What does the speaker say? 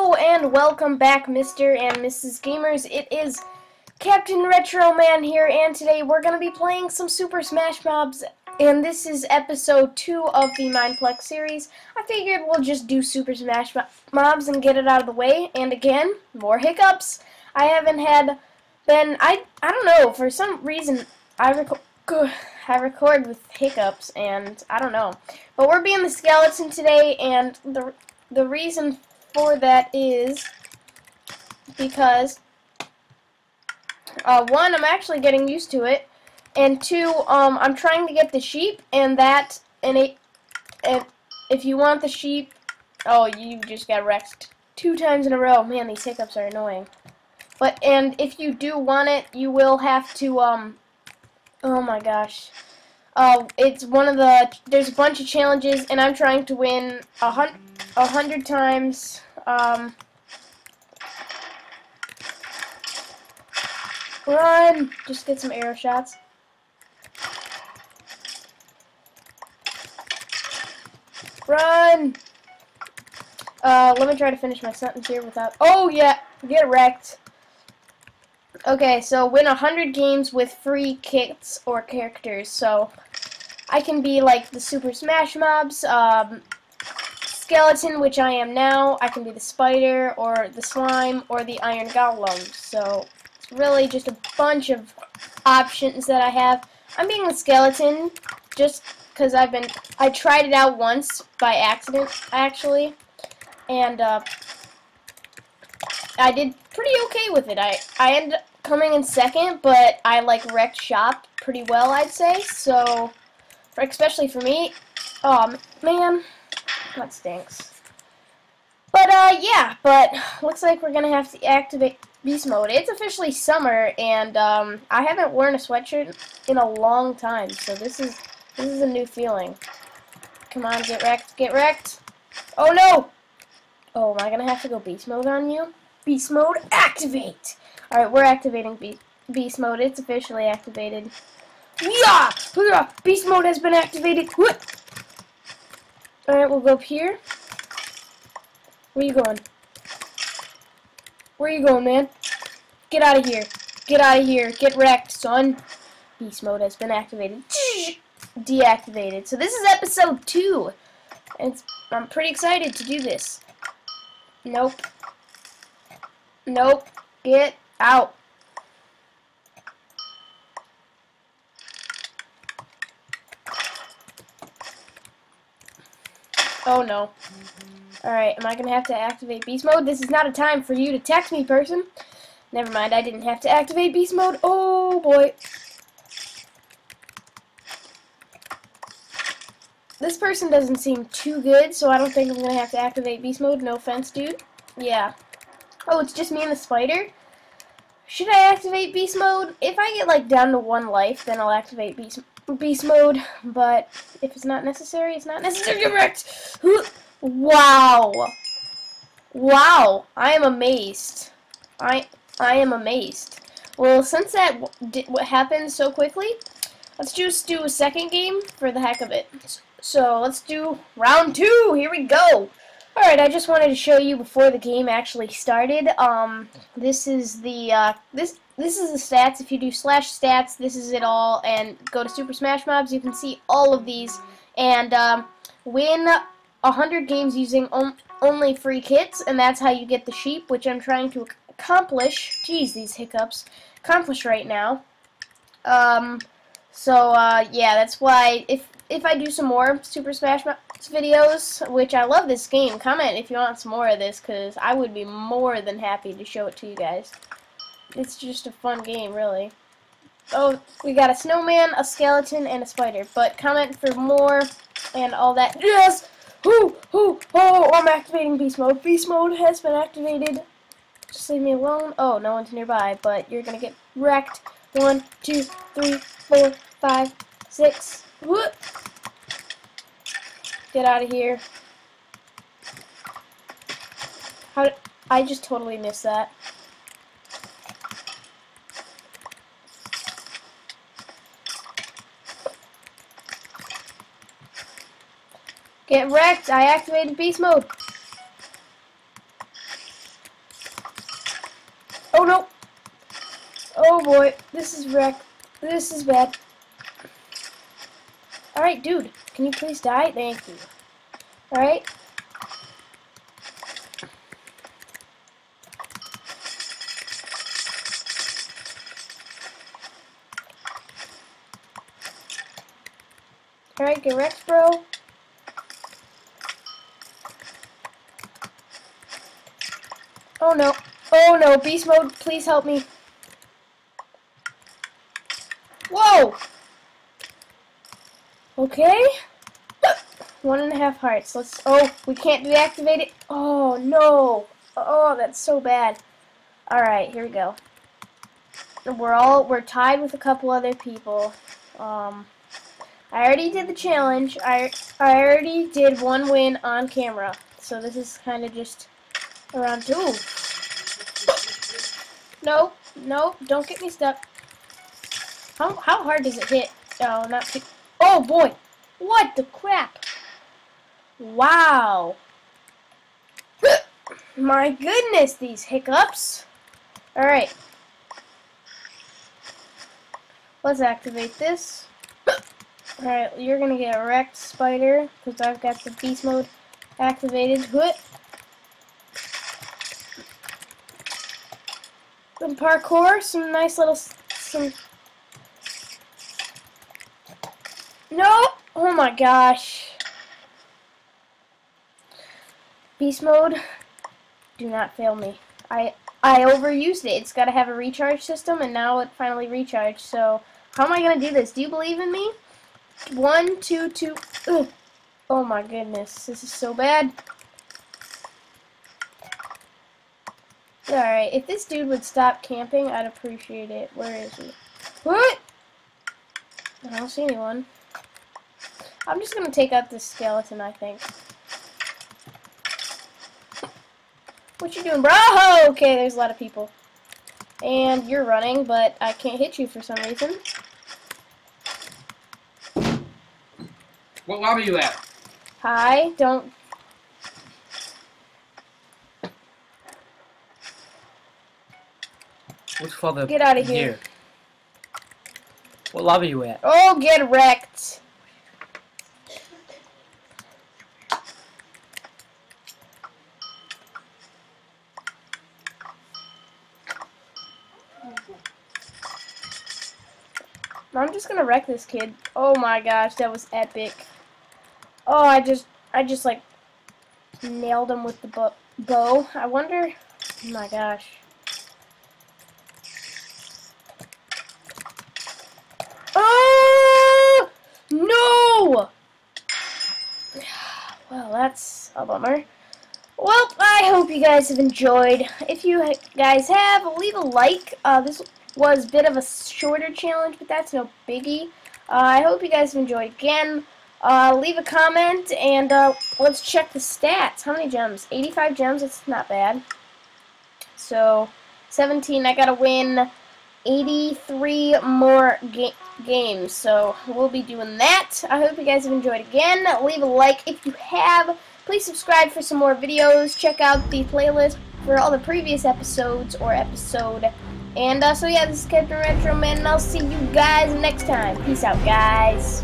Hello and welcome back, Mr. and Mrs. Gamers. It is Captain Retro Man here, and today we're going to be playing some Super Smash Mobs, and this is episode 2 of the Mineplex series. I figured we'll just do Super Smash Mobs and get it out of the way, and again, more hiccups. I haven't had I don't know, for some reason I record with hiccups, and I don't know. But we're being the skeleton today, and the reason for that is because one, I'm actually getting used to it, and two, I'm trying to get the sheep, and if you want the sheep, oh, you just got wrecked 2 times in a row. Man, these hiccups are annoying. And if you do want it, you will have to oh my gosh. It's one of there's a bunch of challenges, and I'm trying to win 100 times. Run! Just get some arrow shots. Run! Let me try to finish my sentence here without... Oh, yeah! Get wrecked. Okay, so win 100 games with free kits or characters. So I can be like the Super Smash Mobs, Skeleton, which I am now. I can be the Spider, or the Slime, or the Iron Golem. So it's really just a bunch of options that I have. I'm being the Skeleton just because I tried it out once by accident, actually, and I did pretty okay with it. I ended up coming in second, but I wrecked shop pretty well, I'd say. So, especially for me. Oh man, that stinks. But yeah. But looks like we're gonna have to activate beast mode. It's officially summer, and I haven't worn a sweatshirt in a long time. So this is a new feeling. Come on, get wrecked, get wrecked. Oh no! Oh, am I gonna have to go beast mode on you? Beast mode, activate! Alright, we're activating beast mode. It's officially activated. Yeah! Beast mode has been activated. Alright, we'll go up here. Where you going? Where you going, man? Get out of here. Get out of here. Get wrecked, son. Beast mode has been activated. Deactivated. So this is episode 2. And I'm pretty excited to do this. Nope. Nope. Get out. Oh no. Alright, am I going to have to activate beast mode? This is not a time for you to text me, person. Never mind, I didn't have to activate beast mode. Oh boy. This person doesn't seem too good, so I don't think I'm going to have to activate beast mode. No offense, dude. Yeah. Oh, it's just me and the spider? Should I activate beast mode? If I get down to 1 life, then I'll activate beast mode. But if it's not necessary, it's not necessary. Correct. Wow. Wow. I am amazed. I am amazed. Well, since that what happened so quickly, let's just do a second game for the heck of it. So let's do round 2. Here we go. Alright, I just wanted to show you before the game actually started. This is the this is the stats. If you do /stats, this is it all, and go to Super Smash Mobs, you can see all of these, and win 100 games using only free kits, and that's how you get the sheep, which I'm trying to accomplish. Jeez, these hiccups. Accomplish right now. Yeah, that's why if I do some more Super Smash Mobs videos, which I love this game, comment if you want some more of this, because I would be more than happy to show it to you guys. It's just a fun game, really. Oh, we got a snowman, a skeleton, and a spider. But comment for more and all that. Yes! Oh, I'm activating beast mode. Beast mode has been activated. Just leave me alone. Oh, no one's nearby, but you're gonna get wrecked. 1, 2, 3, 4, 5, 6. Whoop! Get out of here. I just totally missed that. Get wrecked! I activated beast mode. boy, this is wreck. This is bad. Alright, dude, can you please die? Thank you. Alright. Alright, get wrecked, bro. Oh no. Oh no, beast mode, please help me. Whoa! Okay. 1.5 hearts. Let's. Oh, we can't deactivate it. Oh no. Oh, that's so bad. All right, here we go. We're tied with a couple other people. I already did the challenge. I already did 1 win on camera. So this is kind of just around 2. No, no, don't get me stuck. How hard does it hit? Oh, not too. Oh boy, what the crap? Wow. My goodness, these hiccups. Alright. Let's activate this. Alright, you're gonna get wrecked, spider, because I've got the beast mode activated. Some parkour, some nice little, No! Oh my gosh. Beast mode, do not fail me. I overused it. It's got to have a recharge system, and now it finally recharged. So, how am I going to do this? Do you believe in me? 1, 2, 2. Ugh. Oh my goodness. This is so bad. Alright, if this dude would stop camping, I'd appreciate it. Where is he? What? I don't see anyone. I'm just going to take out this skeleton, I think. What you doing, bro? Oh, okay, there's a lot of people. And you're running, but I can't hit you for some reason. What lobby are you at? Hi, don't... What's further? Get out of here. What lobby are you at? Oh, get wrecked. I'm just gonna wreck this kid. Oh my gosh, that was epic. Oh, I just like nailed him with the bow. I wonder. Oh my gosh. Oh no! Well, that's a bummer. Well, I hope you guys have enjoyed. If you guys have, leave a like. This was a bit of a shorter challenge, but that's no biggie. I hope you guys have enjoyed again. Leave a comment, and let's check the stats. How many gems? 85 gems, that's not bad. So, 17, I gotta win 83 more games, so we'll be doing that. I hope you guys have enjoyed again. Leave a like if you have. Please subscribe for some more videos. Check out the playlist for all the previous episodes or episode. And so yeah, this is Captain Retro Man, and I'll see you guys next time. Peace out, guys.